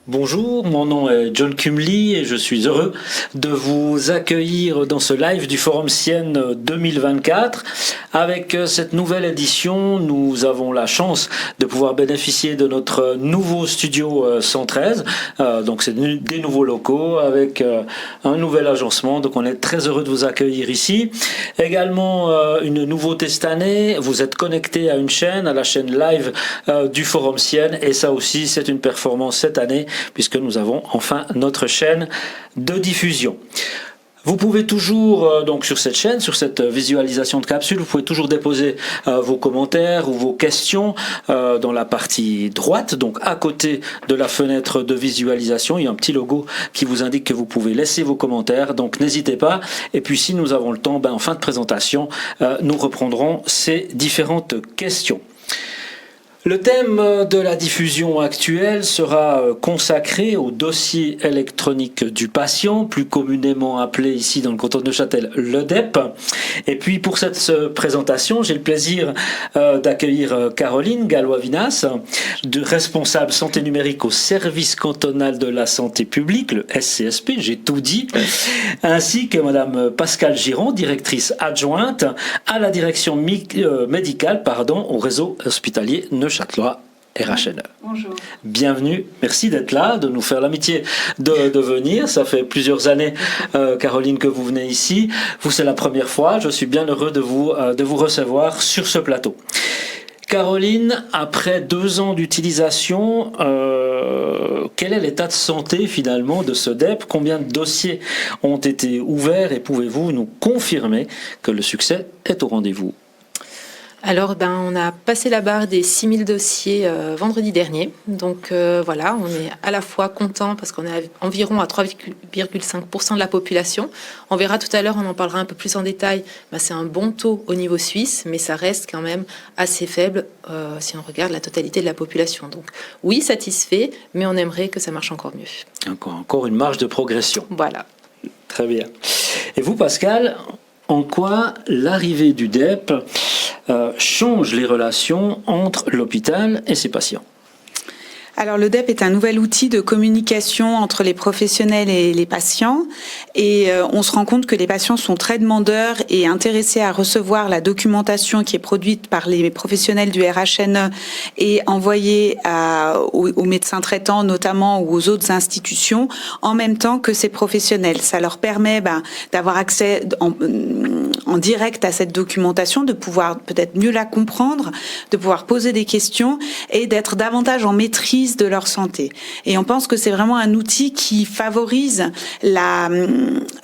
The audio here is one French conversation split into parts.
Bonjour, mon nom est John Cumley et je suis heureux de vous accueillir dans ce live du Forum Sienne 2024. Avec cette nouvelle édition, nous avons la chance de pouvoir bénéficier de notre nouveau studio 113. Donc c'est des nouveaux locaux avec un nouvel agencement. Donc on est très heureux de vous accueillir ici. Également une nouveauté cette année, vous êtes connecté à une chaîne, à la chaîne live du Forum Sienne, et ça aussi c'est une performance cette année, puisque nous avons enfin notre chaîne de diffusion. Vous pouvez toujours, donc sur cette chaîne, sur cette visualisation de capsule, vous pouvez toujours déposer vos commentaires ou vos questions dans la partie droite, donc à côté de la fenêtre de visualisation. Il y a un petit logo qui vous indique que vous pouvez laisser vos commentaires, donc n'hésitez pas. Et puis si nous avons le temps, en fin de présentation, nous reprendrons ces différentes questions. Le thème de la diffusion actuelle sera consacré au dossier électronique du patient, plus communément appelé ici dans le canton de Neuchâtel le DEP. Et puis pour cette présentation, j'ai le plaisir d'accueillir Caroline Gallois-Vinas, responsable santé numérique au service cantonal de la santé publique, le SCSP, j'ai tout dit, ainsi que Madame Pascale Giron, directrice adjointe à la direction médicale au réseau hospitalier Neuchâtelois RHNE. Bonjour. Bienvenue, merci d'être là, de nous faire l'amitié de venir. Ça fait plusieurs années, Caroline, que vous venez ici. Vous, c'est la première fois. Je suis bien heureux de vous recevoir sur ce plateau. Caroline, après 2 ans d'utilisation, quel est l'état de santé finalement de ce DEP? Combien de dossiers ont été ouverts et pouvez-vous nous confirmer que le succès est au rendez-vous? Alors, on a passé la barre des 6000 dossiers vendredi dernier. Donc voilà, on est à la fois content parce qu'on est environ à 3,5% de la population. On verra tout à l'heure, on en parlera un peu plus en détail. C'est un bon taux au niveau suisse, mais ça reste quand même assez faible si on regarde la totalité de la population. Donc oui, satisfait, mais on aimerait que ça marche encore mieux. Encore une marge de progression. Voilà. Très bien. Et vous, Pascal, en quoi l'arrivée du DEP change les relations entre l'hôpital et ses patients? Alors le DEP est un nouvel outil de communication entre les professionnels et les patients, et on se rend compte que les patients sont très demandeurs et intéressés à recevoir la documentation qui est produite par les professionnels du RHNE et envoyée aux médecins traitants notamment ou aux autres institutions en même temps que ces professionnels. Ça leur permet d'avoir accès en direct à cette documentation, de pouvoir peut-être mieux la comprendre, de pouvoir poser des questions et d'être davantage en maîtrise de leur santé. Et on pense que c'est vraiment un outil qui favorise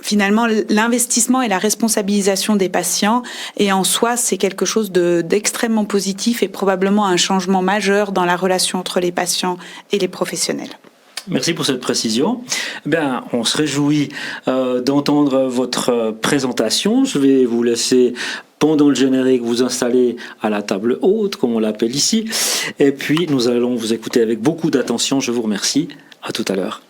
finalement l'investissement et la responsabilisation des patients, et en soi c'est quelque chose d'extrêmement positif et probablement un changement majeur dans la relation entre les patients et les professionnels. Merci pour cette précision. On se réjouit d'entendre votre présentation. Je vais vous laisser, pendant le générique, vous installer à la table haute, comme on l'appelle ici. Et puis, nous allons vous écouter avec beaucoup d'attention. Je vous remercie. À tout à l'heure.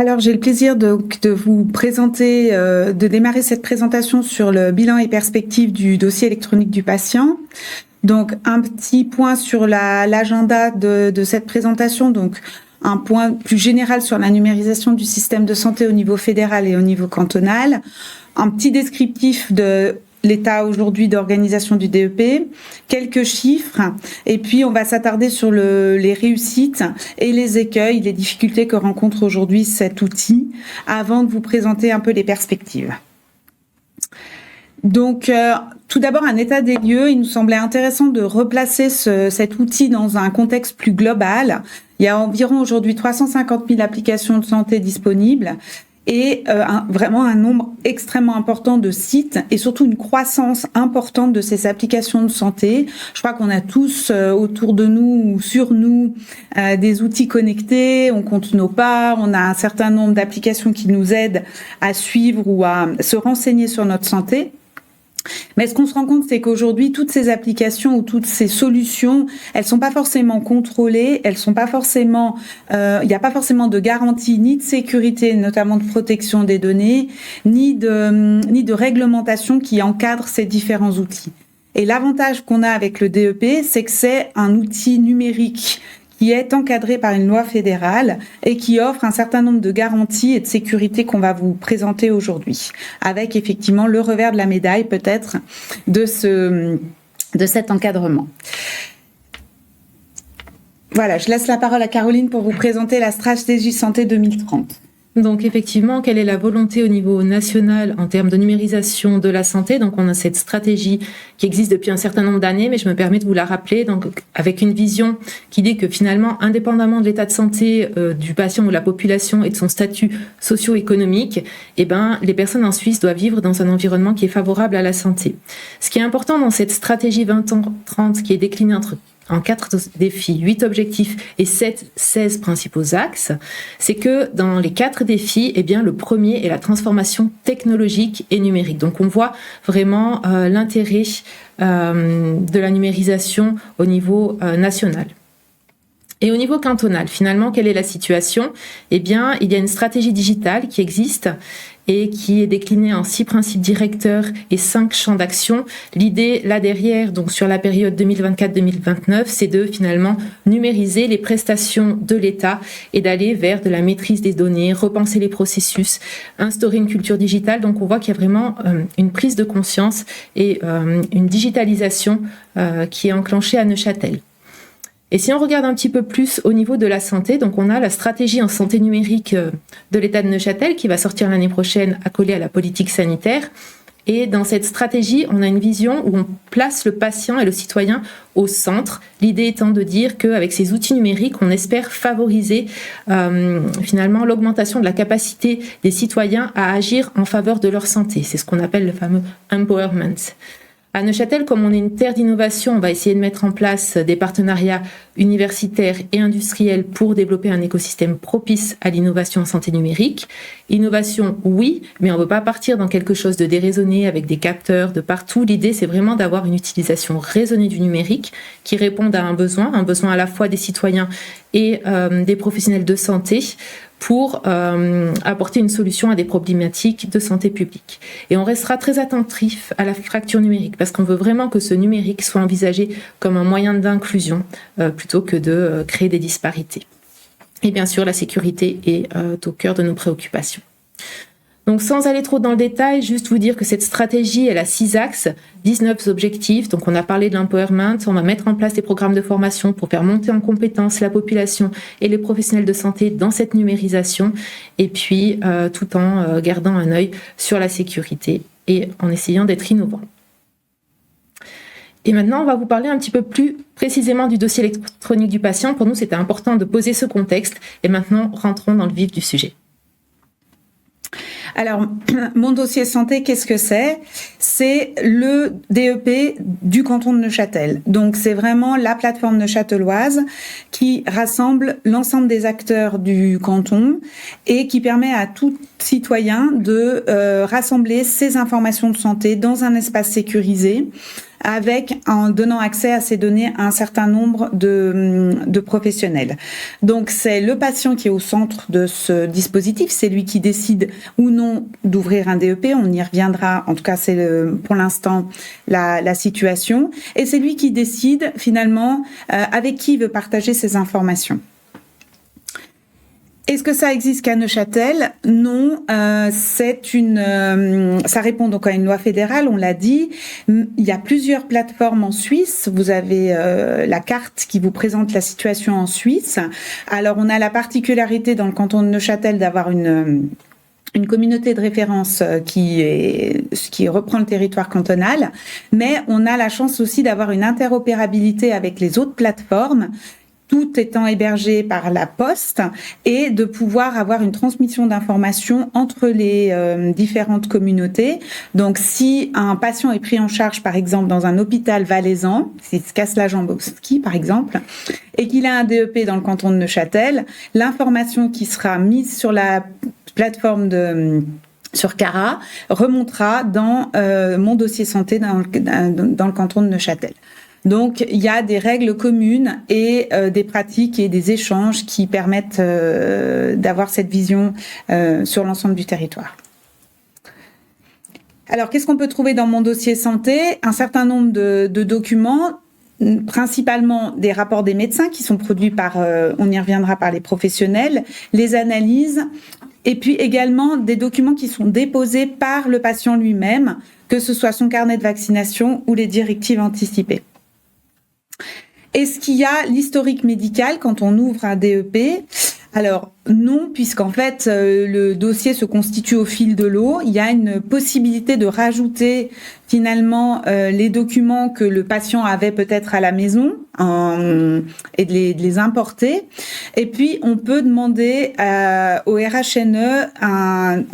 Alors, j'ai le plaisir de vous présenter, de démarrer cette présentation sur le bilan et perspectives du dossier électronique du patient. Donc, un petit point sur l'agenda de cette présentation. Donc, un point plus général sur la numérisation du système de santé au niveau fédéral et au niveau cantonal. Un petit descriptif de l'état aujourd'hui d'organisation du DEP, quelques chiffres, et puis on va s'attarder sur les réussites et les écueils, les difficultés que rencontre aujourd'hui cet outil, avant de vous présenter un peu les perspectives. Donc, tout d'abord, un état des lieux. Il nous semblait intéressant de replacer cet outil dans un contexte plus global. Il y a environ aujourd'hui 350 000 applications de santé disponibles et vraiment un nombre extrêmement important de sites et surtout une croissance importante de ces applications de santé. Je crois qu'on a tous autour de nous ou sur nous des outils connectés, on compte nos pas, on a un certain nombre d'applications qui nous aident à suivre ou à se renseigner sur notre santé. Mais ce qu'on se rend compte, c'est qu'aujourd'hui, toutes ces applications ou toutes ces solutions, elles sont pas forcément contrôlées, elles sont pas forcément, il n'y a pas forcément de garantie ni de sécurité, notamment de protection des données, ni de réglementation qui encadre ces différents outils. Et l'avantage qu'on a avec le DEP, c'est que c'est un outil numérique qui est encadré par une loi fédérale et qui offre un certain nombre de garanties et de sécurité qu'on va vous présenter aujourd'hui, avec effectivement le revers de la médaille peut-être de cet encadrement. Voilà, je laisse la parole à Caroline pour vous présenter la stratégie santé 2030. Donc effectivement, quelle est la volonté au niveau national en termes de numérisation de la santé? Donc on a cette stratégie qui existe depuis un certain nombre d'années, mais je me permets de vous la rappeler, donc avec une vision qui dit que finalement, indépendamment de l'état de santé du patient ou de la population et de son statut socio-économique, les personnes en Suisse doivent vivre dans un environnement qui est favorable à la santé. Ce qui est important dans cette stratégie 2030 qui est déclinée en 4 défis, 8 objectifs et 16 principaux axes, c'est que dans les 4 défis, le premier est la transformation technologique et numérique. Donc on voit vraiment l'intérêt de la numérisation au niveau national. Et au niveau cantonal, finalement, quelle est la situation? Il y a une stratégie digitale qui existe et qui est déclinée en 6 principes directeurs et 5 champs d'action. L'idée, là derrière, donc sur la période 2024-2029, c'est de finalement numériser les prestations de l'État et d'aller vers de la maîtrise des données, repenser les processus, instaurer une culture digitale. Donc on voit qu'il y a vraiment une prise de conscience et une digitalisation qui est enclenchée à Neuchâtel. Et si on regarde un petit peu plus au niveau de la santé, donc on a la stratégie en santé numérique de l'État de Neuchâtel qui va sortir l'année prochaine accolée à la politique sanitaire. Et dans cette stratégie, on a une vision où on place le patient et le citoyen au centre. L'idée étant de dire qu'avec ces outils numériques, on espère favoriser finalement l'augmentation de la capacité des citoyens à agir en faveur de leur santé. C'est ce qu'on appelle le fameux empowerment. À Neuchâtel, comme on est une terre d'innovation, on va essayer de mettre en place des partenariats universitaires et industriels pour développer un écosystème propice à l'innovation en santé numérique. Innovation, oui, mais on ne veut pas partir dans quelque chose de déraisonné avec des capteurs de partout. L'idée, c'est vraiment d'avoir une utilisation raisonnée du numérique qui réponde à un besoin à la fois des citoyens et des professionnels de santé, pour apporter une solution à des problématiques de santé publique. Et on restera très attentif à la fracture numérique parce qu'on veut vraiment que ce numérique soit envisagé comme un moyen d'inclusion plutôt que de créer des disparités. Et bien sûr, la sécurité est au cœur de nos préoccupations. Donc sans aller trop dans le détail, juste vous dire que cette stratégie, elle a 6 axes, 19 objectifs. Donc on a parlé de l'empowerment, on va mettre en place des programmes de formation pour faire monter en compétence la population et les professionnels de santé dans cette numérisation, et puis tout en gardant un œil sur la sécurité et en essayant d'être innovant. Et maintenant, on va vous parler un petit peu plus précisément du dossier électronique du patient. Pour nous, c'était important de poser ce contexte. Et maintenant, rentrons dans le vif du sujet. Alors, mon dossier santé, qu'est-ce que c'est? C'est le DEP du canton de Neuchâtel. Donc, c'est vraiment la plateforme neuchâteloise qui rassemble l'ensemble des acteurs du canton et qui permet à tout citoyen de rassembler ses informations de santé dans un espace sécurisé, en donnant accès à ces données à un certain nombre de professionnels. Donc, c'est le patient qui est au centre de ce dispositif. C'est lui qui décide ou non d'ouvrir un DEP. On y reviendra. En tout cas, c'est pour l'instant la situation. Et c'est lui qui décide finalement avec qui il veut partager ces informations. Est-ce que ça existe qu'à Neuchâtel? Non, ça répond donc à une loi fédérale, on l'a dit. Il y a plusieurs plateformes en Suisse. Vous avez la carte qui vous présente la situation en Suisse. Alors, on a la particularité dans le canton de Neuchâtel d'avoir une une communauté de référence qui reprend le territoire cantonal, mais on a la chance aussi d'avoir une interopérabilité avec les autres plateformes, tout étant hébergé par la Poste, et de pouvoir avoir une transmission d'informations entre les différentes communautés. Donc, si un patient est pris en charge, par exemple, dans un hôpital valaisan, s'il se casse la jambe au ski, par exemple, et qu'il a un DEP dans le canton de Neuchâtel, l'information qui sera mise sur la plateforme sur Cara remontera dans mon dossier santé dans le canton de Neuchâtel. Donc, il y a des règles communes et des pratiques et des échanges qui permettent d'avoir cette vision sur l'ensemble du territoire. Alors, qu'est-ce qu'on peut trouver dans mon dossier santé ? Un certain nombre de documents, principalement des rapports des médecins qui sont produits on y reviendra, par les professionnels, les analyses, et puis également des documents qui sont déposés par le patient lui-même, que ce soit son carnet de vaccination ou les directives anticipées. Est-ce qu'il y a l'historique médical quand on ouvre un DEP ? Alors non, puisqu'en fait le dossier se constitue au fil de l'eau. Il y a une possibilité de rajouter finalement les documents que le patient avait peut-être à la maison et de les importer. Et puis on peut demander au RHNE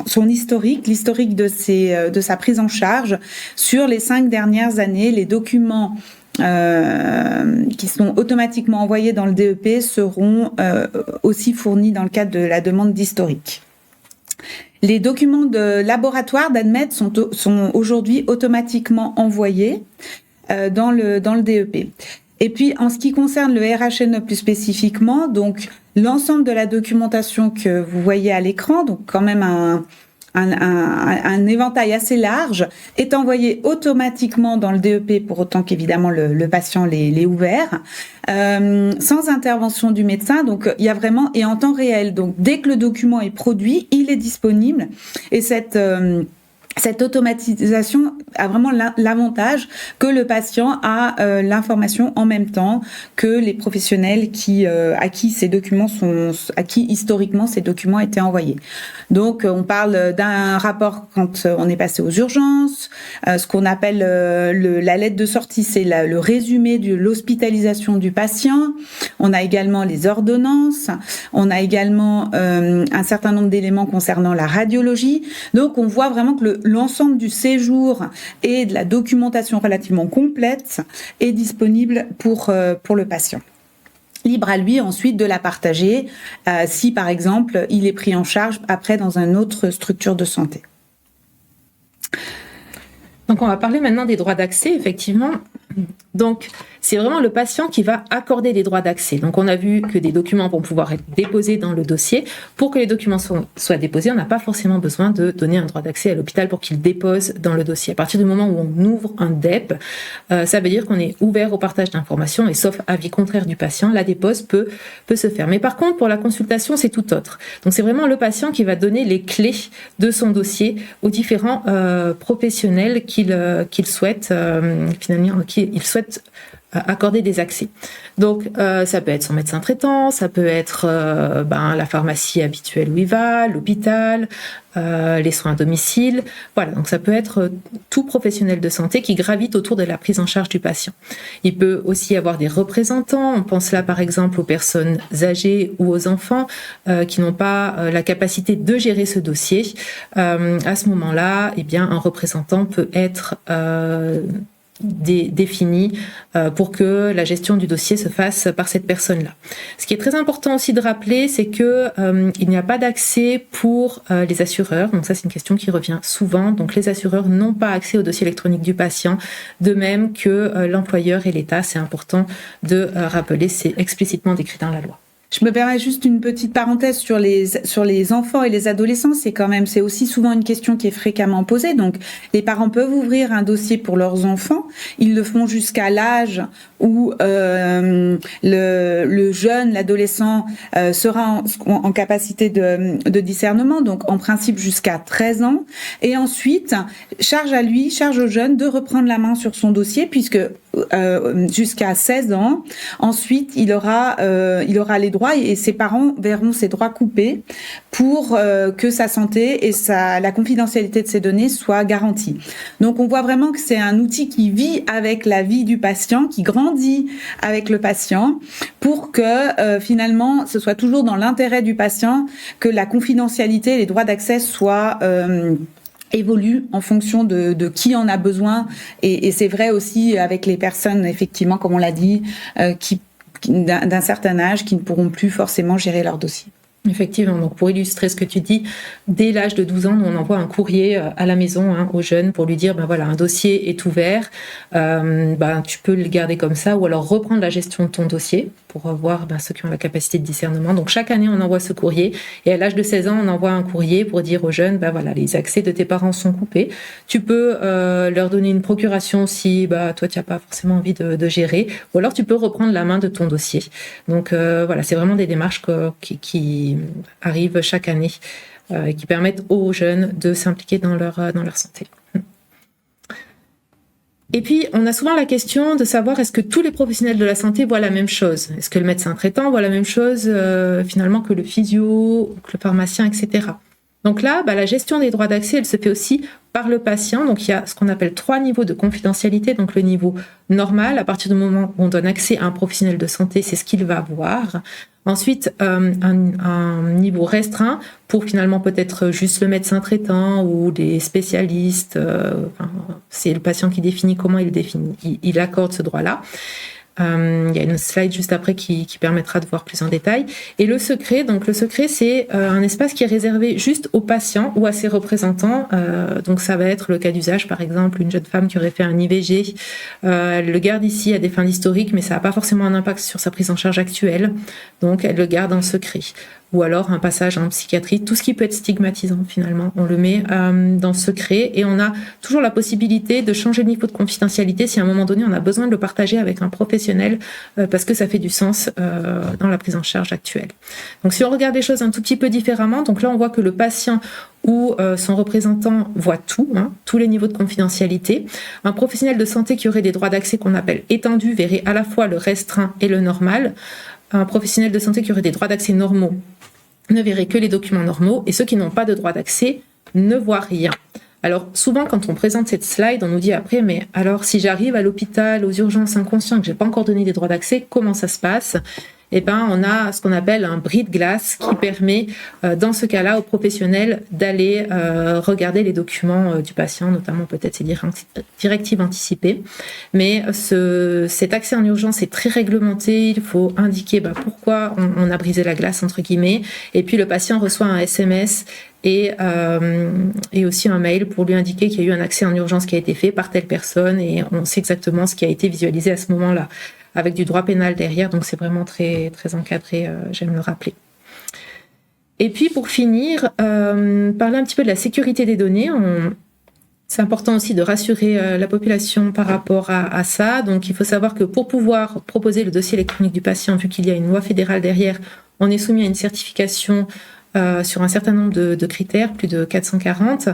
son historique, l'historique de sa prise en charge sur les 5 dernières années. Les documents qui sont automatiquement envoyés dans le DEP seront aussi fournis dans le cadre de la demande d'historique. Les documents de laboratoire d'ADMED sont aujourd'hui automatiquement envoyés dans le DEP. Et puis, en ce qui concerne le RHNE plus spécifiquement, donc l'ensemble de la documentation que vous voyez à l'écran, donc quand même un éventail assez large, est envoyé automatiquement dans le DEP, pour autant qu'évidemment le patient l'ait ouvert, sans intervention du médecin. Donc il y a vraiment, et en temps réel, donc dès que le document est produit, il est disponible, et cette automatisation a vraiment l'avantage que le patient a l'information en même temps que les professionnels à qui historiquement ces documents étaient envoyés. Donc on parle d'un rapport quand on est passé aux urgences, ce qu'on appelle la lettre de sortie, c'est le résumé de l'hospitalisation du patient. On a également les ordonnances, on a également un certain nombre d'éléments concernant la radiologie. Donc on voit vraiment que l'ensemble du séjour et de la documentation relativement complète est disponible pour le patient. Libre à lui ensuite de la partager si, par exemple, il est pris en charge après dans une autre structure de santé. Donc, on va parler maintenant des droits d'accès, effectivement. Donc, c'est vraiment le patient qui va accorder des droits d'accès. Donc, on a vu que des documents vont pouvoir être déposés dans le dossier. Pour que les documents soient déposés, on n'a pas forcément besoin de donner un droit d'accès à l'hôpital pour qu'il dépose dans le dossier. À partir du moment où on ouvre un DEP, ça veut dire qu'on est ouvert au partage d'informations et sauf avis contraire du patient, la dépose peut se faire. Mais par contre, pour la consultation, c'est tout autre. Donc, c'est vraiment le patient qui va donner les clés de son dossier aux différents professionnels qu'il souhaite accorder des accès. Donc, ça peut être son médecin traitant, ça peut être la pharmacie habituelle où il va, l'hôpital, les soins à domicile. Voilà, donc ça peut être tout professionnel de santé qui gravite autour de la prise en charge du patient. Il peut aussi y avoir des représentants. On pense là, par exemple, aux personnes âgées ou aux enfants qui n'ont pas la capacité de gérer ce dossier. À ce moment-là, eh bien, un représentant peut être défini pour que la gestion du dossier se fasse par cette personne-là. Ce qui est très important aussi de rappeler, c'est que il n'y a pas d'accès pour les assureurs. Donc ça, c'est une question qui revient souvent. Donc les assureurs n'ont pas accès au dossier électronique du patient, de même que l'employeur et l'État. C'est important de rappeler, c'est explicitement décrit dans la loi. Je me permets juste une petite parenthèse sur les enfants et les adolescents. C'est aussi souvent une question qui est fréquemment posée. Donc, les parents peuvent ouvrir un dossier pour leurs enfants. Ils le font jusqu'à l'âge où le jeune, l'adolescent sera en capacité de discernement. Donc, en principe, jusqu'à 13 ans. Et ensuite, charge au jeune de reprendre la main sur son dossier puisque jusqu'à 16 ans. Ensuite, il aura les droits et ses parents verront ses droits coupés pour que sa santé et la confidentialité de ses données soient garanties. Donc, on voit vraiment que c'est un outil qui vit avec la vie du patient, qui grandit avec le patient, pour que finalement, ce soit toujours dans l'intérêt du patient que la confidentialité et les droits d'accès soient évolue en fonction de qui en a besoin et c'est vrai aussi avec les personnes effectivement comme on l'a dit qui d'un certain âge qui ne pourront plus forcément gérer leur dossier. Effectivement, donc pour illustrer ce que tu dis, dès l'âge de 12 ans, nous on envoie un courrier à la maison aux jeunes pour lui dire voilà, un dossier est ouvert, tu peux le garder comme ça ou alors reprendre la gestion de ton dossier pour voir ceux qui ont la capacité de discernement. Donc chaque année on envoie ce courrier et à l'âge de 16 ans on envoie un courrier pour dire aux jeunes voilà, les accès de tes parents sont coupés. Tu peux leur donner une procuration si toi tu n'as pas forcément envie de gérer ou alors tu peux reprendre la main de ton dossier. Donc voilà, c'est vraiment des démarches qui arrivent chaque année et qui permettent aux jeunes de s'impliquer dans leur santé. Et puis, on a souvent la question de savoir est-ce que tous les professionnels de la santé voient la même chose ? Est-ce que le médecin traitant voit la même chose finalement que le physio, que le pharmacien, etc. Donc là, la gestion des droits d'accès, elle se fait aussi par le patient. Donc il y a ce qu'on appelle 3 niveaux de confidentialité. Donc le niveau normal, à partir du moment où on donne accès à un professionnel de santé, c'est ce qu'il va voir. Ensuite, un niveau restreint pour finalement peut-être juste le médecin traitant ou des spécialistes. C'est le patient qui définit comment il accorde ce droit-là. Il y a une slide juste après qui permettra de voir plus en détail. Et le secret, c'est un espace qui est réservé juste aux patients ou à ses représentants. Donc ça va être le cas d'usage, par exemple, une jeune femme qui aurait fait un IVG, elle le garde ici à des fins d'historique, mais ça n'a pas forcément un impact sur sa prise en charge actuelle. Donc elle le garde en secret. Ou alors un passage en psychiatrie, tout ce qui peut être stigmatisant finalement, on le met dans le secret et on a toujours la possibilité de changer le niveau de confidentialité si à un moment donné on a besoin de le partager avec un professionnel parce que ça fait du sens dans la prise en charge actuelle. Donc si on regarde les choses un tout petit peu différemment, donc là on voit que le patient ou son représentant voit tout, tous les niveaux de confidentialité. Un professionnel de santé qui aurait des droits d'accès qu'on appelle étendus verrait à la fois le restreint et le normal. Un professionnel de santé qui aurait des droits d'accès normaux ne verrait que les documents normaux et ceux qui n'ont pas de droit d'accès ne voient rien. Alors souvent quand on présente cette slide, on nous dit après mais alors si j'arrive à l'hôpital aux urgences inconscient que j'ai pas encore donné des droits d'accès, comment ça se passe ? On a ce qu'on appelle un bris de glace qui permet, dans ce cas-là, aux professionnels d'aller regarder les documents du patient, notamment peut-être ses directives anticipées. Mais cet accès en urgence est très réglementé. Il faut indiquer pourquoi on a brisé la glace, entre guillemets. Et puis, le patient reçoit un SMS et aussi un mail pour lui indiquer qu'il y a eu un accès en urgence qui a été fait par telle personne et on sait exactement ce qui a été visualisé à ce moment-là, avec du droit pénal derrière, donc c'est vraiment très, très encadré, j'aime le rappeler. Et puis pour finir, parler un petit peu de la sécurité des données. C'est important aussi de rassurer la population par rapport à ça. Donc il faut savoir que pour pouvoir proposer le dossier électronique du patient, vu qu'il y a une loi fédérale derrière, on est soumis à une certification sur un certain nombre de critères, plus de 440,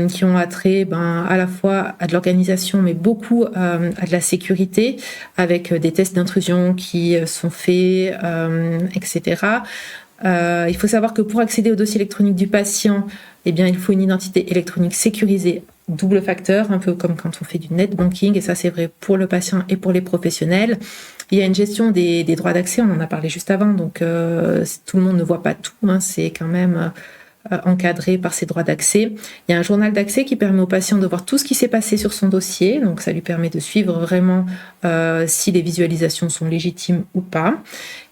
qui ont attrait à la fois à de l'organisation, mais beaucoup à de la sécurité, avec des tests d'intrusion qui sont faits, etc. Il faut savoir que pour accéder au dossier électronique du patient, il faut une identité électronique sécurisée, double facteur, un peu comme quand on fait du net banking, et ça c'est vrai pour le patient et pour les professionnels. Il y a une gestion des droits d'accès, on en a parlé juste avant, donc tout le monde ne voit pas tout, c'est quand même encadré par ses droits d'accès. Il y a un journal d'accès qui permet au patient de voir tout ce qui s'est passé sur son dossier, donc ça lui permet de suivre vraiment si les visualisations sont légitimes ou pas.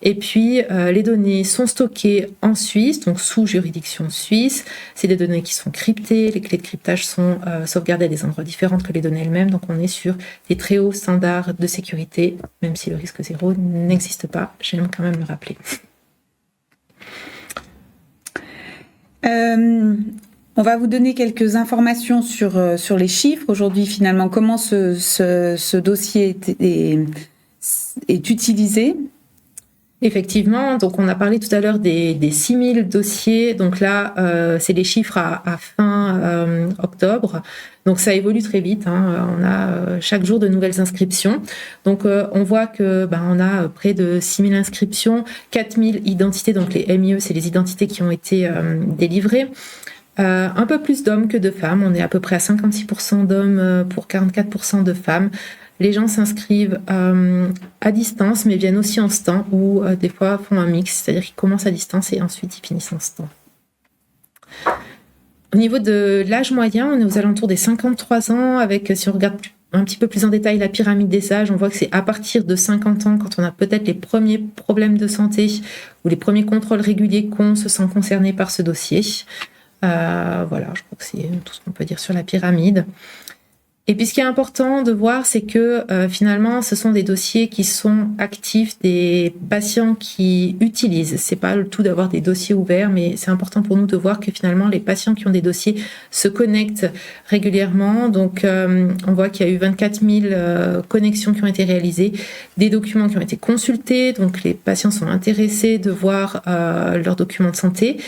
Et puis les données sont stockées en Suisse, donc sous juridiction suisse. C'est des données qui sont cryptées, les clés de cryptage sont sauvegardées à des endroits différents que les données elles-mêmes, donc on est sur des très hauts standards de sécurité, même si le risque zéro n'existe pas, j'aime quand même le rappeler. On va vous donner quelques informations sur les chiffres. Aujourd'hui, finalement, comment ce dossier est utilisé. Effectivement, donc on a parlé tout à l'heure des 6000 dossiers. Donc là, c'est les chiffres à fin octobre. Donc ça évolue très vite, on a chaque jour de nouvelles inscriptions. Donc on voit que on a près de 6000 inscriptions, 4000 identités, donc les MIE, c'est les identités qui ont été délivrées. Un peu plus d'hommes que de femmes, on est à peu près à 56% d'hommes pour 44% de femmes. Les gens s'inscrivent à distance, mais viennent aussi en stand ou des fois font un mix, c'est-à-dire qu'ils commencent à distance et ensuite ils finissent en stand. Au niveau de l'âge moyen, on est aux alentours des 53 ans, avec, si on regarde un petit peu plus en détail la pyramide des âges, on voit que c'est à partir de 50 ans, quand on a peut-être les premiers problèmes de santé ou les premiers contrôles réguliers, qu'on se sent concerné par ce dossier. Voilà, je crois que c'est tout ce qu'on peut dire sur la pyramide. Et puis ce qui est important de voir, c'est que finalement, ce sont des dossiers qui sont actifs, des patients qui utilisent. C'est pas le tout d'avoir des dossiers ouverts, mais c'est important pour nous de voir que finalement, les patients qui ont des dossiers se connectent régulièrement. Donc, on voit qu'il y a eu 24 000 connexions qui ont été réalisées, des documents qui ont été consultés. Donc, les patients sont intéressés de voir leurs documents de santé.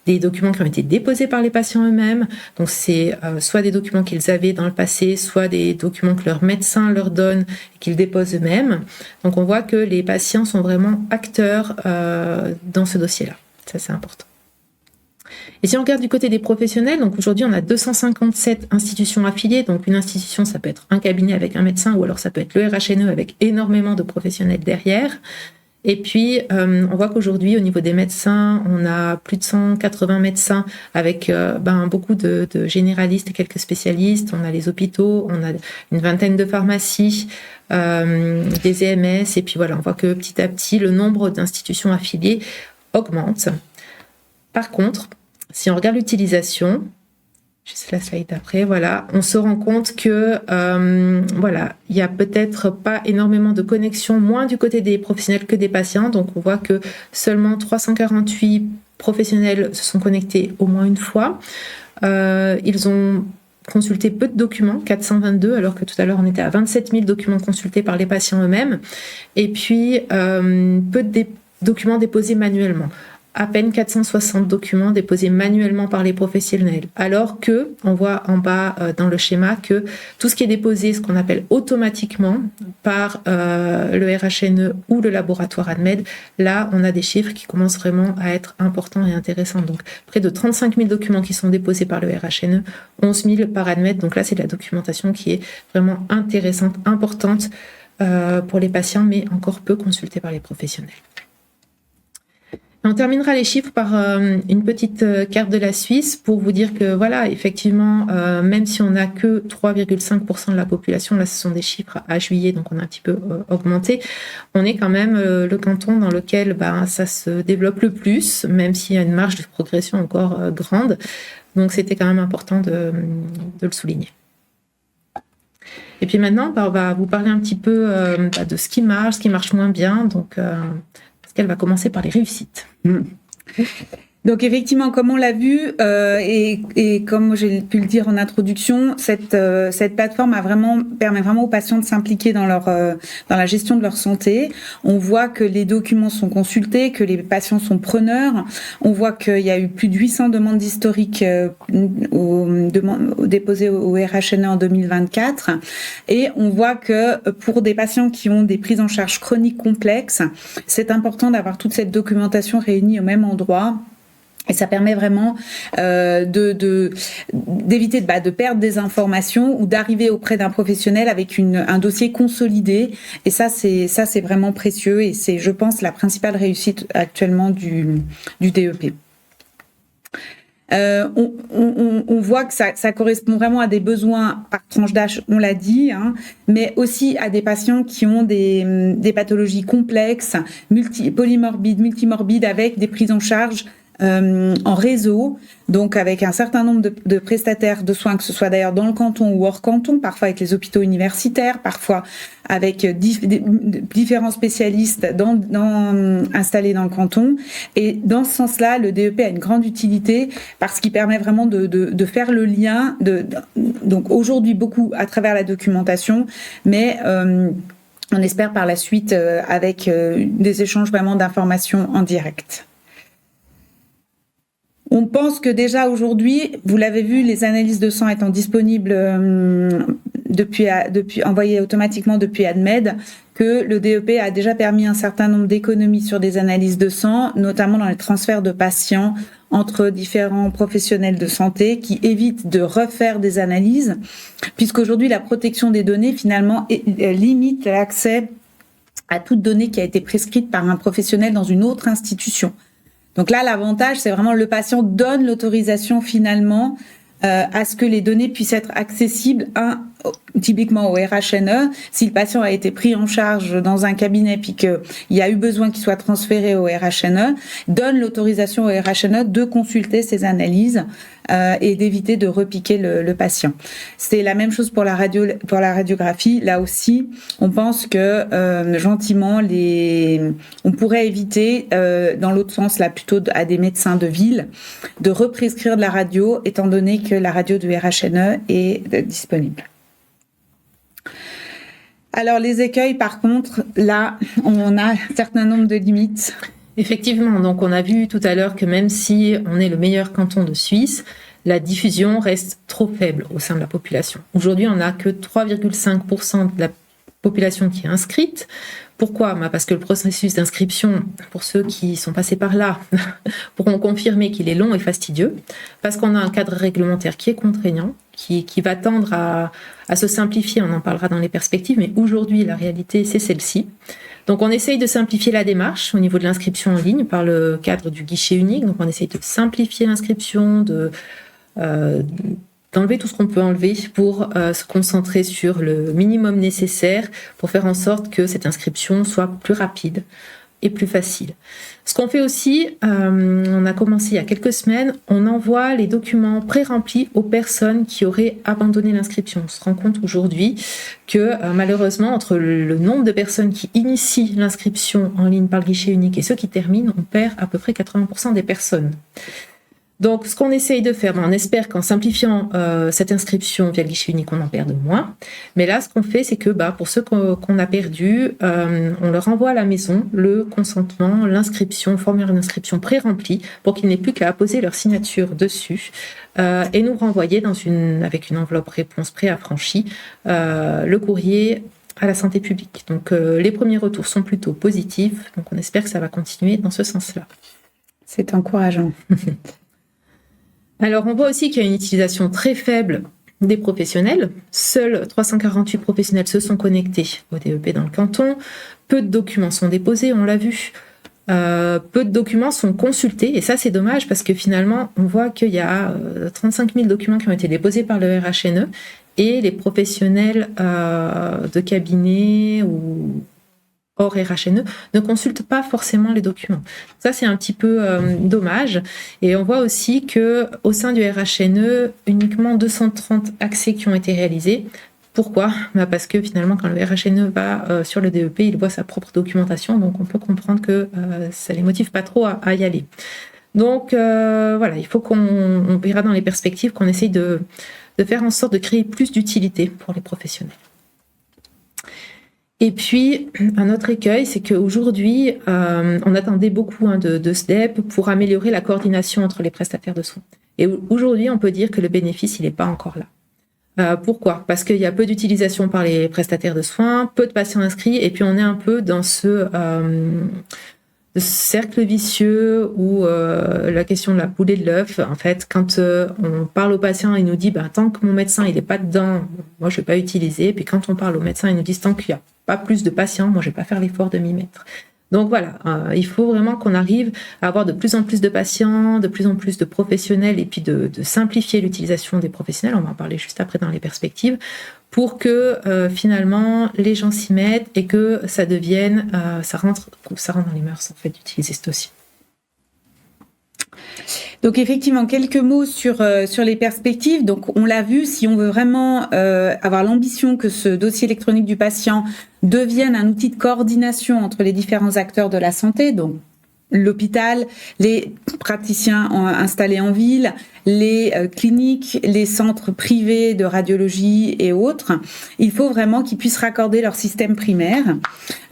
Des documents qui ont été déposés par les patients eux-mêmes. Donc, c'est soit des documents qu'ils avaient dans le passé, soit des documents que leur médecin leur donne et qu'ils déposent eux-mêmes. Donc, on voit que les patients sont vraiment acteurs dans ce dossier-là. Ça, c'est important. Et si on regarde du côté des professionnels, donc aujourd'hui, on a 257 institutions affiliées. Donc, une institution, ça peut être un cabinet avec un médecin ou alors ça peut être le RHNE avec énormément de professionnels derrière. Et puis, on voit qu'aujourd'hui, au niveau des médecins, on a plus de 180 médecins avec beaucoup de généralistes et quelques spécialistes. On a les hôpitaux, on a une vingtaine de pharmacies, des EMS. Et puis voilà, on voit que petit à petit, le nombre d'institutions affiliées augmente. Par contre, si on regarde l'utilisation, juste la slide d'après, voilà, on se rend compte que il y a peut-être pas énormément de connexions, moins du côté des professionnels que des patients. Donc on voit que seulement 348 professionnels se sont connectés au moins une fois. Ils ont consulté peu de documents, 422, alors que tout à l'heure on était à 27 000 documents consultés par les patients eux-mêmes. Et puis peu de documents déposés manuellement. À peine 460 documents déposés manuellement par les professionnels. Alors que, on voit en bas dans le schéma que tout ce qui est déposé, ce qu'on appelle automatiquement par le RHNE ou le laboratoire ADMED, là, on a des chiffres qui commencent vraiment à être importants et intéressants. Donc, près de 35 000 documents qui sont déposés par le RHNE, 11 000 par ADMED. Donc là, c'est de la documentation qui est vraiment intéressante, importante pour les patients, mais encore peu consultée par les professionnels. On terminera les chiffres par une petite carte de la Suisse pour vous dire que voilà, effectivement, même si on n'a que 3,5% de la population, là ce sont des chiffres à juillet, donc on a un petit peu augmenté, on est quand même le canton dans lequel ça se développe le plus, même s'il y a une marge de progression encore grande. Donc c'était quand même important de le souligner. Et puis maintenant, on va vous parler un petit peu de ce qui marche moins bien. Donc elle va commencer par les réussites. Donc effectivement, comme on l'a vu et comme j'ai pu le dire en introduction, cette plateforme permet vraiment aux patients de s'impliquer dans la gestion de leur santé. On voit que les documents sont consultés, que les patients sont preneurs. On voit qu'il y a eu plus de 800 demandes d'historique déposées au RHNE en 2024. Et on voit que pour des patients qui ont des prises en charge chroniques complexes, c'est important d'avoir toute cette documentation réunie au même endroit. Et ça permet vraiment d'éviter de perdre des informations ou d'arriver auprès d'un professionnel avec un dossier consolidé. Et ça, c'est vraiment précieux et c'est, je pense, la principale réussite actuellement du DEP. On voit que ça correspond vraiment à des besoins par tranche d'âge, on l'a dit, mais aussi à des patients qui ont des pathologies complexes, multimorbides, avec des prises en charge en réseau, donc avec un certain nombre de prestataires de soins, que ce soit d'ailleurs dans le canton ou hors canton, parfois avec les hôpitaux universitaires, parfois avec différents spécialistes installés dans le canton. Et dans ce sens-là, le DEP a une grande utilité parce qu'il permet vraiment de faire le lien, donc aujourd'hui beaucoup à travers la documentation, mais on espère par la suite avec des échanges vraiment d'informations en direct. On pense que déjà aujourd'hui, vous l'avez vu, les analyses de sang étant disponibles depuis envoyées automatiquement depuis AdMed, que le DEP a déjà permis un certain nombre d'économies sur des analyses de sang, notamment dans les transferts de patients entre différents professionnels de santé qui évitent de refaire des analyses, puisqu'aujourd'hui la protection des données finalement limite l'accès à toute donnée qui a été prescrite par un professionnel dans une autre institution. Donc là, l'avantage, c'est vraiment le patient donne l'autorisation finalement à ce que les données puissent être accessibles typiquement au RHNE. Si le patient a été pris en charge dans un cabinet puis qu'il y a eu besoin qu'il soit transféré au RHNE, donne l'autorisation au RHNE de consulter ces analyses et d'éviter de repiquer le patient. C'est la même chose pour la radiographie. Là aussi, on pense que gentiment, on pourrait éviter, dans l'autre sens, là plutôt à des médecins de ville, de represcrire de la radio, étant donné que la radio du RHNE est disponible. Alors les écueils, par contre, là, on a un certain nombre de limites. Effectivement, donc on a vu tout à l'heure que même si on est le meilleur canton de Suisse, la diffusion reste trop faible au sein de la population. Aujourd'hui, on n'a que 3,5% de la population qui est inscrite. Pourquoi ? Parce que le processus d'inscription, pour ceux qui sont passés par là, pourront confirmer qu'il est long et fastidieux, parce qu'on a un cadre réglementaire qui est contraignant, qui va tendre à se simplifier, on en parlera dans les perspectives, mais aujourd'hui, la réalité, c'est celle-ci. Donc, on essaye de simplifier la démarche au niveau de l'inscription en ligne par le cadre du guichet unique. Donc, on essaye de simplifier l'inscription, d'enlever tout ce qu'on peut enlever pour se concentrer sur le minimum nécessaire pour faire en sorte que cette inscription soit plus rapide et plus facile. Ce qu'on fait aussi, on a commencé il y a quelques semaines, on envoie les documents pré-remplis aux personnes qui auraient abandonné l'inscription. On se rend compte aujourd'hui que malheureusement, entre le nombre de personnes qui initient l'inscription en ligne par le guichet unique et ceux qui terminent, on perd à peu près 80% des personnes. Donc, ce qu'on essaye de faire, on espère qu'en simplifiant cette inscription via le guichet unique, on en perde moins. Mais là, ce qu'on fait, c'est que pour ceux qu'on a perdus, on leur envoie à la maison le consentement, l'inscription, le formulaire d'inscription pré-rempli pour qu'ils n'aient plus qu'à apposer leur signature dessus et nous renvoyer avec une enveloppe réponse pré-affranchie le courrier à la santé publique. Donc, les premiers retours sont plutôt positifs. Donc, on espère que ça va continuer dans ce sens-là. C'est encourageant. Alors, on voit aussi qu'il y a une utilisation très faible des professionnels. Seuls 348 professionnels se sont connectés au DEP dans le canton. Peu de documents sont déposés, on l'a vu. Peu de documents sont consultés. Et ça, c'est dommage parce que finalement, on voit qu'il y a 35 000 documents qui ont été déposés par le RHNE et les professionnels de cabinet ou hors RHNE ne consultent pas forcément les documents. Ça, c'est un petit peu dommage. Et on voit aussi qu'au sein du RHNE, uniquement 230 accès qui ont été réalisés. Pourquoi ? Parce que finalement, quand le RHNE va sur le DEP, il voit sa propre documentation, donc on peut comprendre que ça ne les motive pas trop à y aller. Donc voilà, il faut qu'on verra dans les perspectives qu'on essaye de faire en sorte de créer plus d'utilité pour les professionnels. Et puis, un autre écueil, c'est qu'aujourd'hui, on attendait beaucoup de SDEP pour améliorer la coordination entre les prestataires de soins. Et aujourd'hui, on peut dire que le bénéfice, il n'est pas encore là. Pourquoi ? Parce qu'il y a peu d'utilisation par les prestataires de soins, peu de patients inscrits, et puis on est un peu dans ce cercle vicieux où la question de la poule et de l'œuf, en fait, quand on parle au patient, il nous dit tant que mon médecin il n'est pas dedans, moi je ne vais pas utiliser. Puis quand on parle au médecin, il nous dit tant qu'il n'y a pas plus de patients, moi je ne vais pas faire l'effort de m'y mettre. Donc voilà, il faut vraiment qu'on arrive à avoir de plus en plus de patients, de plus en plus de professionnels et puis de simplifier l'utilisation des professionnels, on va en parler juste après dans les perspectives, pour que finalement les gens s'y mettent et que ça devienne, ça rentre dans les mœurs en fait d'utiliser ce dossier. Donc effectivement, quelques mots sur les perspectives. Donc on l'a vu, si on veut vraiment avoir l'ambition que ce dossier électronique du patient devienne un outil de coordination entre les différents acteurs de la santé, donc l'hôpital, les praticiens installés en ville, les cliniques, les centres privés de radiologie et autres, il faut vraiment qu'ils puissent raccorder leur système primaire.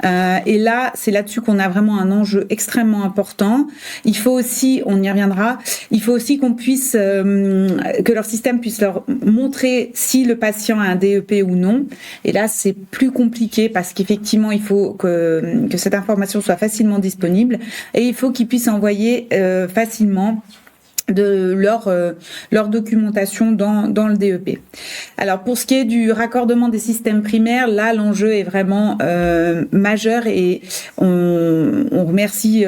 Et là, c'est là-dessus qu'on a vraiment un enjeu extrêmement important. Il faut aussi, on y reviendra, il faut aussi qu'on puisse, que leur système puisse leur montrer si le patient a un DEP ou non. Et là, c'est plus compliqué parce qu'effectivement, il faut que cette information soit facilement disponible et il faut qu'ils puissent envoyer facilement de leur documentation dans le DEP. Alors pour ce qui est du raccordement des systèmes primaires, là l'enjeu est vraiment majeur et on remercie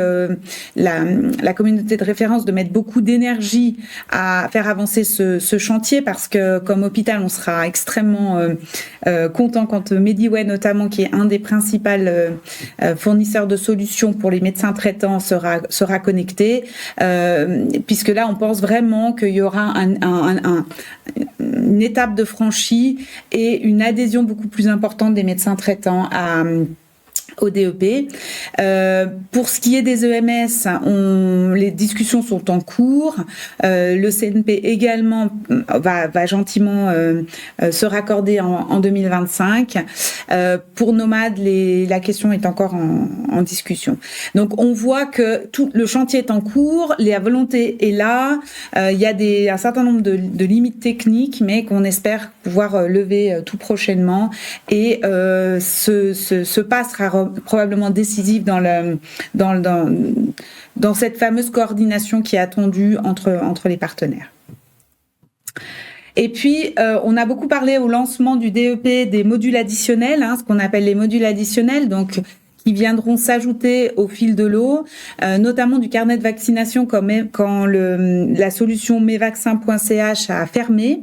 la communauté de référence de mettre beaucoup d'énergie à faire avancer ce chantier parce que comme hôpital on sera extrêmement content quand Mediway notamment qui est un des principaux fournisseurs de solutions pour les médecins traitants sera connecté puisque là on pense vraiment qu'il y aura une étape de franchie et une adhésion beaucoup plus importante des médecins traitants au DEP. Pour ce qui est des EMS, les discussions sont en cours. Le CNP également va gentiment se raccorder en 2025. Pour Nomad, la question est encore en discussion. Donc on voit que tout le chantier est en cours, la volonté est là. Il y a un certain nombre de limites techniques, mais qu'on espère pouvoir lever tout prochainement. Et ce pas sera probablement décisive dans cette fameuse coordination qui est attendue entre les partenaires. Et puis, on a beaucoup parlé au lancement du DEP des modules additionnels, ce qu'on appelle les modules additionnels, donc qui viendront s'ajouter au fil de l'eau, notamment du carnet de vaccination quand la solution mesvaccins.ch a fermé.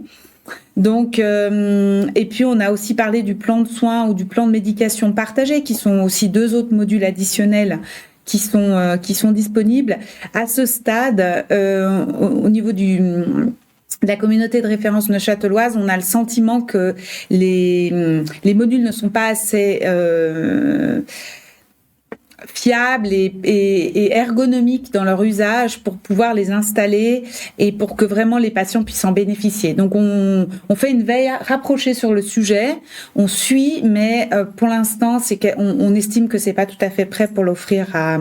Donc, et puis on a aussi parlé du plan de soins ou du plan de médication partagé, qui sont aussi deux autres modules additionnels qui sont disponibles. À ce stade, au niveau de la communauté de référence neuchâteloise, on a le sentiment que les modules ne sont pas assez fiables et ergonomiques dans leur usage pour pouvoir les installer et pour que vraiment les patients puissent en bénéficier. Donc on fait une veille rapprochée sur le sujet, on suit, mais pour l'instant c'est qu'on estime que c'est pas tout à fait prêt pour l'offrir à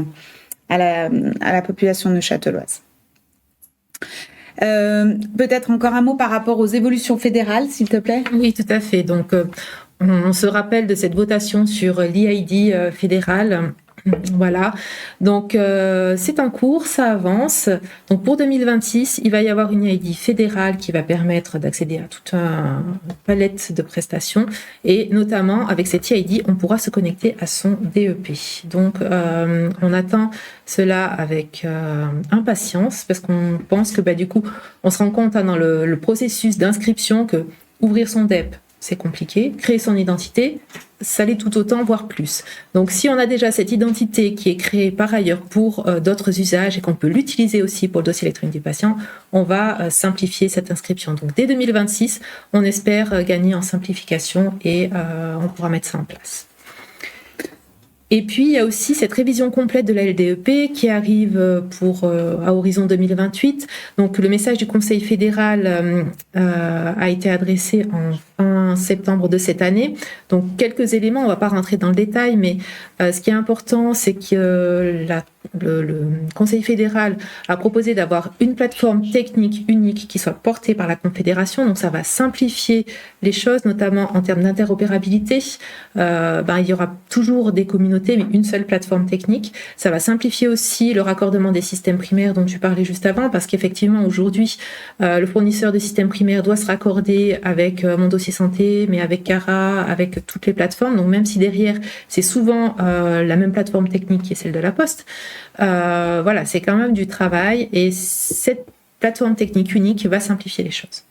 la population neuchâteloise. Peut-être encore un mot par rapport aux évolutions fédérales, s'il te plaît. Oui, tout à fait. Donc on se rappelle de cette votation sur l'EID fédéral. Voilà, donc c'est en cours, ça avance. Donc pour 2026, il va y avoir une EID fédérale qui va permettre d'accéder à toute une palette de prestations et notamment avec cette EID, on pourra se connecter à son DEP. Donc on attend cela avec impatience parce qu'on pense que du coup, on se rend compte dans le processus d'inscription que ouvrir son DEP, c'est compliqué. Créer son identité, ça l'est tout autant, voire plus. Donc, si on a déjà cette identité qui est créée par ailleurs pour d'autres usages et qu'on peut l'utiliser aussi pour le dossier électronique du patient, on va simplifier cette inscription. Donc, dès 2026, on espère gagner en simplification et on pourra mettre ça en place. Et puis, il y a aussi cette révision complète de la LDEP qui arrive à horizon 2028. Donc, le message du Conseil fédéral a été adressé en fin septembre de cette année. Donc, quelques éléments, on ne va pas rentrer dans le détail, mais ce qui est important, c'est que le Conseil fédéral a proposé d'avoir une plateforme technique unique qui soit portée par la Confédération. Donc, ça va simplifier les choses, notamment en termes d'interopérabilité. Il y aura toujours des communautés, mais une seule plateforme technique. Ça va simplifier aussi le raccordement des systèmes primaires dont tu parlais juste avant, parce qu'effectivement, aujourd'hui, le fournisseur de systèmes primaires doit se raccorder avec Mon Dossier Santé, mais avec Cara, avec toutes les plateformes. Donc, même si derrière, c'est souvent la même plateforme technique qui est celle de la Poste, voilà, c'est quand même du travail et cette plateforme technique unique va simplifier les choses.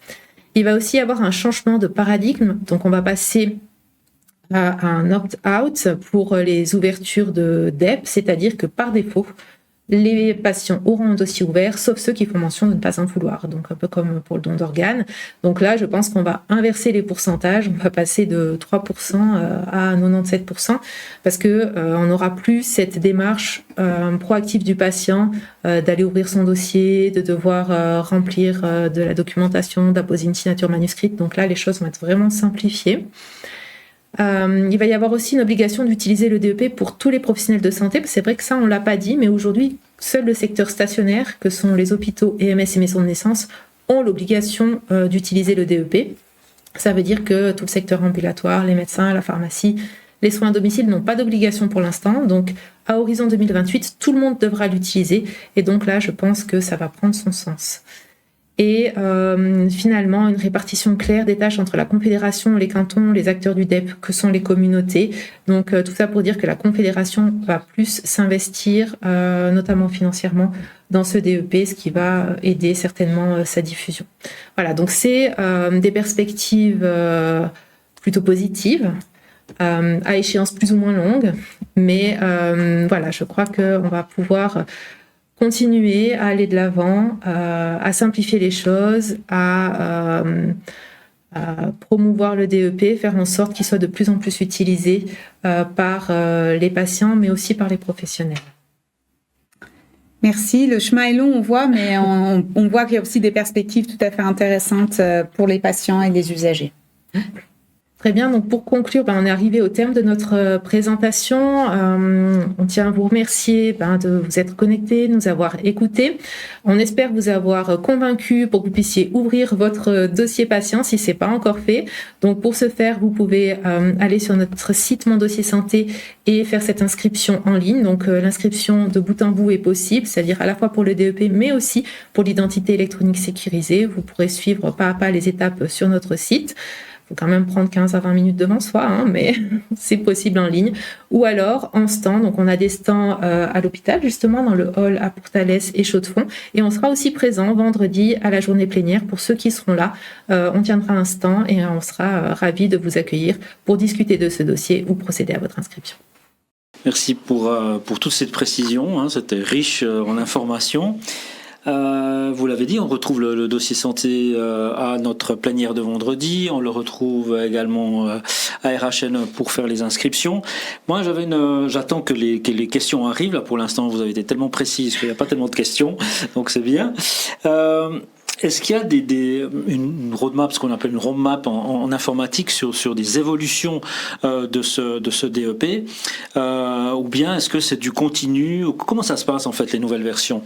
Il va aussi y avoir un changement de paradigme, donc on va passer à un opt-out pour les ouvertures de DEP, c'est-à-dire que par défaut, les patients auront un dossier ouvert, sauf ceux qui font mention de ne pas en vouloir. Donc, un peu comme pour le don d'organes. Donc là, je pense qu'on va inverser les pourcentages. On va passer de 3% à 97%, parce que on n'aura plus cette démarche proactive du patient d'aller ouvrir son dossier, de devoir remplir de la documentation, d'apposer une signature manuscrite. Donc là, les choses vont être vraiment simplifiées. Il va y avoir aussi une obligation d'utiliser le DEP pour tous les professionnels de santé. C'est vrai que ça, on ne l'a pas dit, mais aujourd'hui, seul le secteur stationnaire, que sont les hôpitaux, EMS et maisons de naissance, ont l'obligation d'utiliser le DEP. Ça veut dire que tout le secteur ambulatoire, les médecins, la pharmacie, les soins à domicile n'ont pas d'obligation pour l'instant. Donc, à horizon 2028, tout le monde devra l'utiliser. Et donc là, je pense que ça va prendre son sens. Et finalement, une répartition claire des tâches entre la Confédération, les cantons, les acteurs du DEP, que sont les communautés. Donc tout ça pour dire que la Confédération va plus s'investir, notamment financièrement, dans ce DEP, ce qui va aider certainement sa diffusion. Voilà, donc c'est des perspectives plutôt positives, à échéance plus ou moins longue, mais voilà, je crois qu'on va pouvoir continuer à aller de l'avant, à simplifier les choses, à promouvoir le DEP, faire en sorte qu'il soit de plus en plus utilisé par les patients, mais aussi par les professionnels. Merci. Le chemin est long, on voit, mais on voit qu'il y a aussi des perspectives tout à fait intéressantes pour les patients et les usagers. Très bien, donc pour conclure, on est arrivé au terme de notre présentation. On tient à vous remercier de vous être connectés, de nous avoir écoutés. On espère vous avoir convaincus pour que vous puissiez ouvrir votre dossier patient si ce n'est pas encore fait. Donc pour ce faire, vous pouvez aller sur notre site Mon Dossier Santé et faire cette inscription en ligne. Donc l'inscription de bout en bout est possible, c'est-à-dire à la fois pour le DEP, mais aussi pour l'identité électronique sécurisée. Vous pourrez suivre pas à pas les étapes sur notre site. Il faut quand même prendre 15 à 20 minutes devant soi, mais c'est possible en ligne. Ou alors en stand, donc on a des stands à l'hôpital, justement, dans le hall à Pourtalès et Chaux-de-Fonds. Et on sera aussi présent vendredi à la journée plénière. Pour ceux qui seront là, on tiendra un stand et on sera ravis de vous accueillir pour discuter de ce dossier ou procéder à votre inscription. Merci pour toute cette précision, c'était riche en informations. Vous l'avez dit, on retrouve le dossier santé à notre plénière de vendredi. On le retrouve également à RHN pour faire les inscriptions. Moi, j'attends que les questions arrivent. Là, pour l'instant, vous avez été tellement précises qu'il n'y a pas tellement de questions, donc c'est bien. Est-ce qu'il y a une roadmap, ce qu'on appelle une roadmap en informatique sur des évolutions de ce DEP, ou bien est-ce que c'est du continu? Comment ça se passe en fait, les nouvelles versions?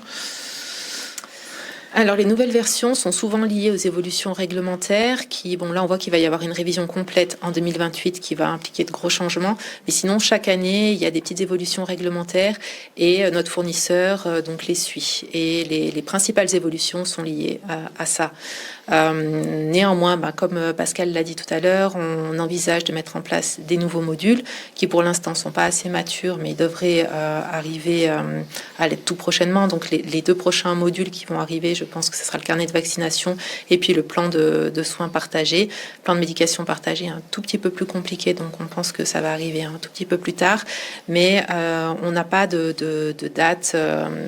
Alors, les nouvelles versions sont souvent liées aux évolutions réglementaires là, on voit qu'il va y avoir une révision complète en 2028 qui va impliquer de gros changements. Mais sinon, chaque année, il y a des petites évolutions réglementaires et notre fournisseur donc les suit. Et les principales évolutions sont liées à ça. Néanmoins, comme Pascal l'a dit tout à l'heure, on envisage de mettre en place des nouveaux modules qui, pour l'instant, sont pas assez matures, mais ils devraient arriver à l'être tout prochainement. Donc, les 2 prochains modules qui vont arriver, je pense que ce sera le carnet de vaccination et puis le plan de soins partagés. Le plan de médication partagé un tout petit peu plus compliqué, donc on pense que ça va arriver un tout petit peu plus tard. Mais on n'a pas de date.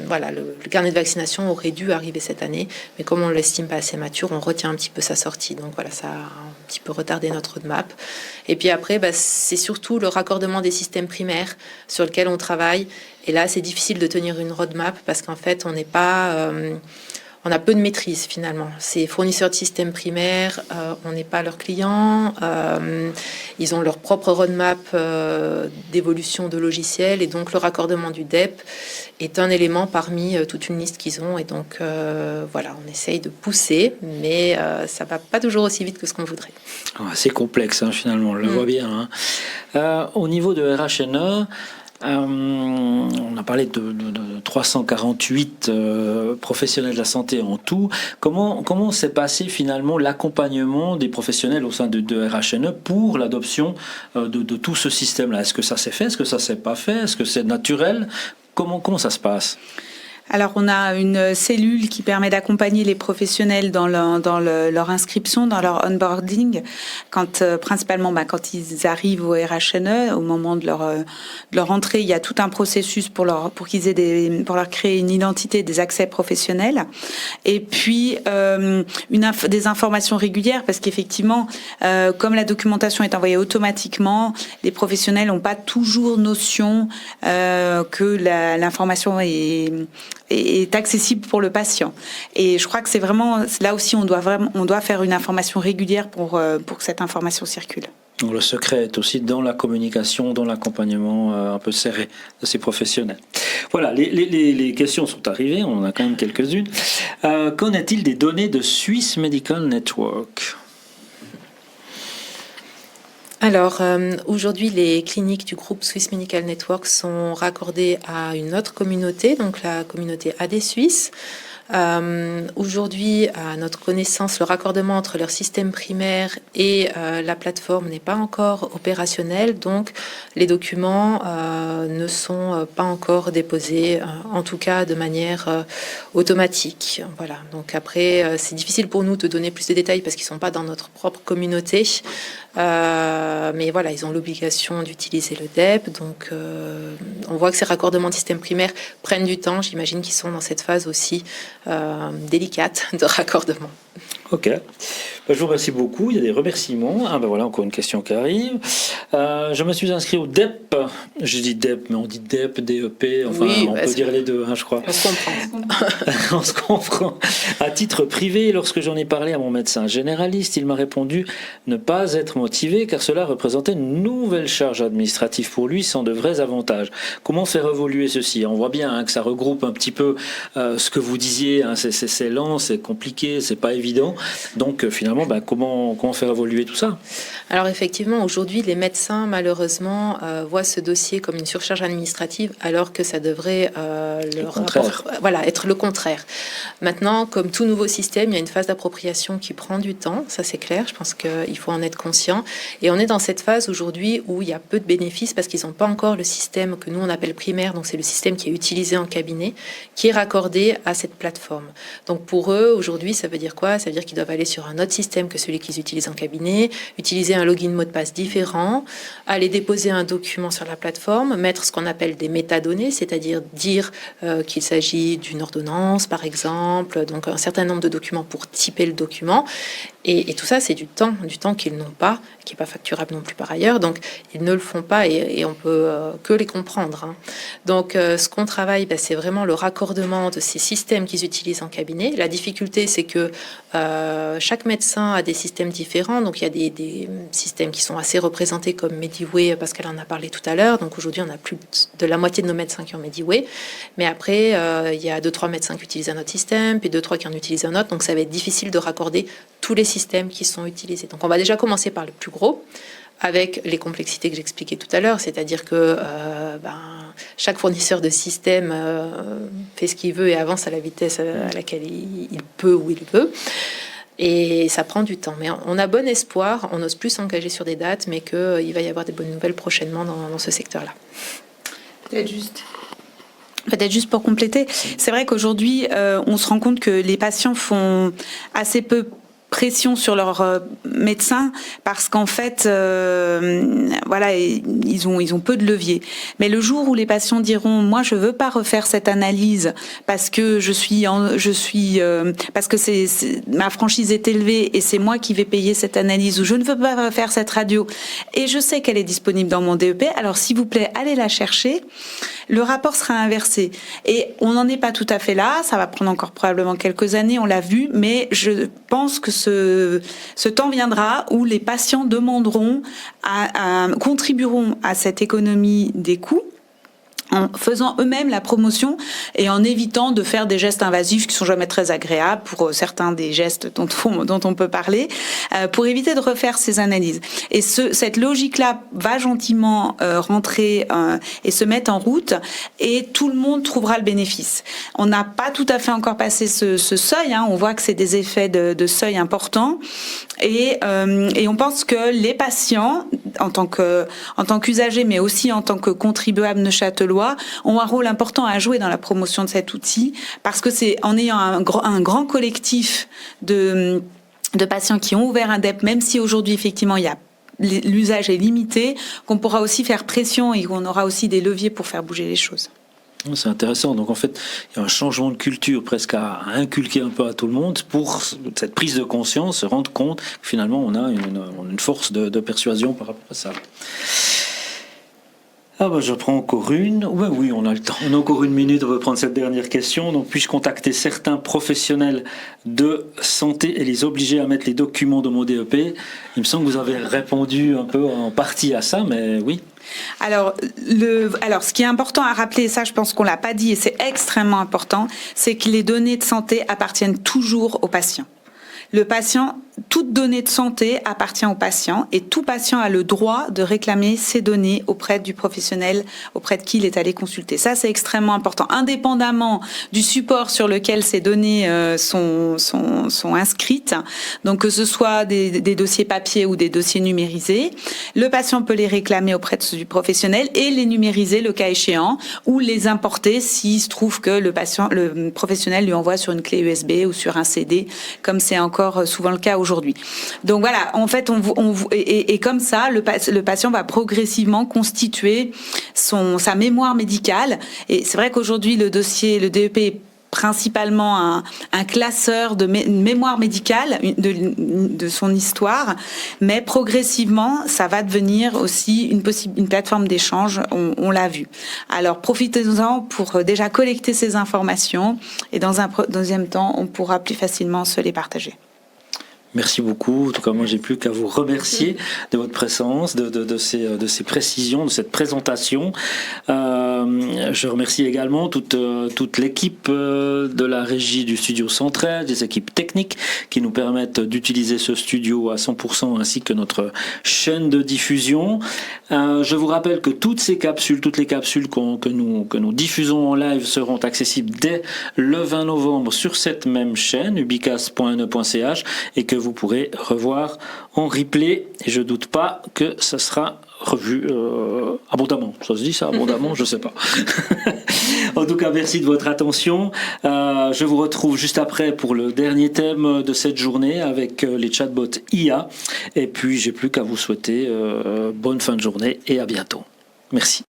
Voilà, le carnet de vaccination aurait dû arriver cette année, mais comme on l'estime pas assez mature, on retient un petit peu sa sortie. Donc voilà, ça a un petit peu retardé notre roadmap. Et puis après, c'est surtout le raccordement des systèmes primaires sur lequel on travaille. Et là, c'est difficile de tenir une roadmap parce qu'en fait, on n'est pas... on a peu de maîtrise finalement. Ces fournisseurs de systèmes primaires, on n'est pas leurs clients. Ils ont leur propre roadmap d'évolution de logiciels et donc le raccordement du DEP est un élément parmi toute une liste qu'ils ont. Et donc voilà, on essaye de pousser, mais ça va pas toujours aussi vite que ce qu'on voudrait. C'est complexe finalement, on le voit bien. Au niveau de RHNE, on a parlé de 348 professionnels de la santé en tout. Comment s'est passé finalement l'accompagnement des professionnels au sein de RHNE pour l'adoption de tout ce système-là? Est-ce que ça s'est fait? Est-ce que ça s'est pas fait? Est-ce que c'est naturel? Comment ça se passe? Alors, on a une cellule qui permet d'accompagner les professionnels dans leur inscription, dans leur onboarding, principalement quand ils arrivent au RHNE, au moment de leur entrée, il y a tout un processus pour leur créer une identité, des accès professionnels, et puis des informations régulières, parce qu'effectivement, comme la documentation est envoyée automatiquement, les professionnels n'ont pas toujours notion que l'information est accessible pour le patient. Et je crois que c'est vraiment là aussi on doit faire une information régulière pour que cette information circule. Donc le secret est aussi dans la communication, dans l'accompagnement un peu serré de ces professionnels. Voilà, les questions sont arrivées, on en a quand même quelques-unes. Qu'en est-il des données de Swiss Medical Network ? Alors, aujourd'hui, les cliniques du groupe Swiss Medical Network sont raccordées à une autre communauté, donc la communauté AD Suisse. Aujourd'hui, à notre connaissance, le raccordement entre leur système primaire et la plateforme n'est pas encore opérationnel, donc les documents ne sont pas encore déposés, en tout cas de manière automatique. Voilà. Donc après, c'est difficile pour nous de donner plus de détails parce qu'ils ne sont pas dans notre propre communauté. Mais voilà, ils ont l'obligation d'utiliser le DEP, donc on voit que ces raccordements de système primaire prennent du temps. J'imagine qu'ils sont dans cette phase aussi délicate de raccordement. Ok, je vous remercie beaucoup. Il y a des remerciements. Voilà, encore une question qui arrive. Je me suis inscrit au DEP. Je dis DEP, mais on dit DEP, DEP. Enfin, oui, on peut dire les deux, je crois. On se comprend. On se comprend. À titre privé, lorsque j'en ai parlé à mon médecin généraliste, il m'a répondu ne pas être motivé car cela représentait une nouvelle charge administrative pour lui sans de vrais avantages. Comment faire évoluer ceci ? On voit bien que ça regroupe un petit peu ce que vous disiez. C'est lent, c'est compliqué, c'est pas évident. Donc finalement, comment faire évoluer tout ça ? Alors effectivement, aujourd'hui, les médecins, malheureusement, voient ce dossier comme une surcharge administrative, alors que ça devrait être le contraire. Maintenant, comme tout nouveau système, il y a une phase d'appropriation qui prend du temps, ça c'est clair, je pense qu'il faut en être conscient. Et on est dans cette phase aujourd'hui où il y a peu de bénéfices parce qu'ils n'ont pas encore le système que nous on appelle primaire, donc c'est le système qui est utilisé en cabinet, qui est raccordé à cette plateforme. Donc pour eux, aujourd'hui, ça veut dire quoi ? Ça veut dire qu'ils doivent aller sur un autre système que celui qu'ils utilisent en cabinet, utiliser un login mot de passe différent, aller déposer un document sur la plateforme, mettre ce qu'on appelle des métadonnées, c'est-à-dire dire qu'il s'agit d'une ordonnance, par exemple, donc un certain nombre de documents pour typer le document. Et tout ça, c'est du temps qu'ils n'ont pas, qui n'est pas facturable non plus par ailleurs. Donc, ils ne le font pas et on peut que les comprendre. Hein. Donc, ce qu'on travaille, c'est vraiment le raccordement de ces systèmes qu'ils utilisent en cabinet. La difficulté, c'est que chaque médecin a des systèmes différents. Donc, il y a des systèmes qui sont assez représentés comme Mediway, parce qu'elle en a parlé tout à l'heure. Donc, aujourd'hui, on a plus de la moitié de nos médecins qui ont Mediway. Mais après, il y a 2-3 médecins qui utilisent un autre système, puis 2-3 qui en utilisent un autre. Donc, ça va être difficile de raccorder tous les systèmes qui sont utilisés. Donc on va déjà commencer par le plus gros, avec les complexités que j'expliquais tout à l'heure, c'est-à-dire que chaque fournisseur de système fait ce qu'il veut et avance à la vitesse à laquelle il peut ou il veut. Et ça prend du temps. Mais on a bon espoir, on n'ose plus s'engager sur des dates, mais qu'il va y avoir des bonnes nouvelles prochainement dans ce secteur-là. Peut-être juste pour compléter, c'est vrai qu'aujourd'hui, on se rend compte que les patients font assez peu pression sur leurs médecins parce qu'en fait, ils ont peu de levier. Mais le jour où les patients diront, moi, je veux pas refaire cette analyse parce que parce que ma franchise est élevée et c'est moi qui vais payer cette analyse, ou je ne veux pas refaire cette radio et je sais qu'elle est disponible dans mon DEP. Alors, s'il vous plaît, allez la chercher. Le rapport sera inversé. Et on n'en est pas tout à fait là. Ça va prendre encore probablement quelques années, on l'a vu, mais je pense que ce temps viendra où les patients demanderont, contribueront à cette économie des coûts en faisant eux-mêmes la promotion et en évitant de faire des gestes invasifs qui sont jamais très agréables pour certains des gestes dont on peut parler, pour éviter de refaire ces analyses. Et cette logique-là va gentiment rentrer et se mettre en route, et tout le monde trouvera le bénéfice. On n'a pas tout à fait encore passé ce seuil, hein. On voit que c'est des effets de seuil importants, et on pense que les patients, en tant qu'usagers, mais aussi en tant que contribuables neuchâtelois, loi ont un rôle important à jouer dans la promotion de cet outil, parce que c'est en ayant un grand collectif de patients qui ont ouvert un DEP, même si aujourd'hui effectivement l'usage est limité, qu'on pourra aussi faire pression et qu'on aura aussi des leviers pour faire bouger les choses. C'est intéressant. Donc en fait, il y a un changement de culture presque à inculquer un peu à tout le monde pour cette prise de conscience, se rendre compte que finalement on a une force de persuasion par rapport à ça. Je prends encore une. Oui, on a le temps. On a encore une minute, on va prendre cette dernière question. Donc, puis-je contacter certains professionnels de santé et les obliger à mettre les documents de mon DEP? Il me semble que vous avez répondu un peu en partie à ça, mais oui. Alors, ce qui est important à rappeler, et ça je pense qu'on l'a pas dit et c'est extrêmement important, c'est que les données de santé appartiennent toujours au patient. Le patient, toute donnée de santé appartient au patient et tout patient a le droit de réclamer ses données auprès du professionnel auprès de qui il est allé consulter. Ça, c'est extrêmement important. Indépendamment du support sur lequel ces données sont inscrites, donc que ce soit des dossiers papier ou des dossiers numérisés, le patient peut les réclamer auprès du professionnel et les numériser le cas échéant ou les importer s'il se trouve que le professionnel lui envoie sur une clé USB ou sur un CD, comme c'est encore souvent le cas aujourd'hui. Donc voilà, en fait, et comme ça, le patient va progressivement constituer sa mémoire médicale. Et c'est vrai qu'aujourd'hui, le DEP est principalement un classeur de mémoire médicale de son histoire, mais progressivement, ça va devenir aussi une plateforme d'échange, on l'a vu. Alors, profitez-en pour déjà collecter ces informations et dans un deuxième temps, on pourra plus facilement se les partager. Merci beaucoup. En tout cas, moi, j'ai plus qu'à vous remercier de votre présence, de ces précisions, de cette présentation. Je remercie également toute l'équipe de la régie du Studio 113, des équipes techniques qui nous permettent d'utiliser ce studio à 100% ainsi que notre chaîne de diffusion. Je vous rappelle que toutes les capsules que nous diffusons en live seront accessibles dès le 20 novembre sur cette même chaîne, ubicas.ne.ch, et que vous pourrez revoir en replay. Et je doute pas que ça sera revu abondamment. Ça se dit ça, abondamment? Je sais pas. En tout cas, merci de votre attention. Je vous retrouve juste après pour le dernier thème de cette journée avec les chatbots IA. Et puis, j'ai plus qu'à vous souhaiter bonne fin de journée et à bientôt. Merci.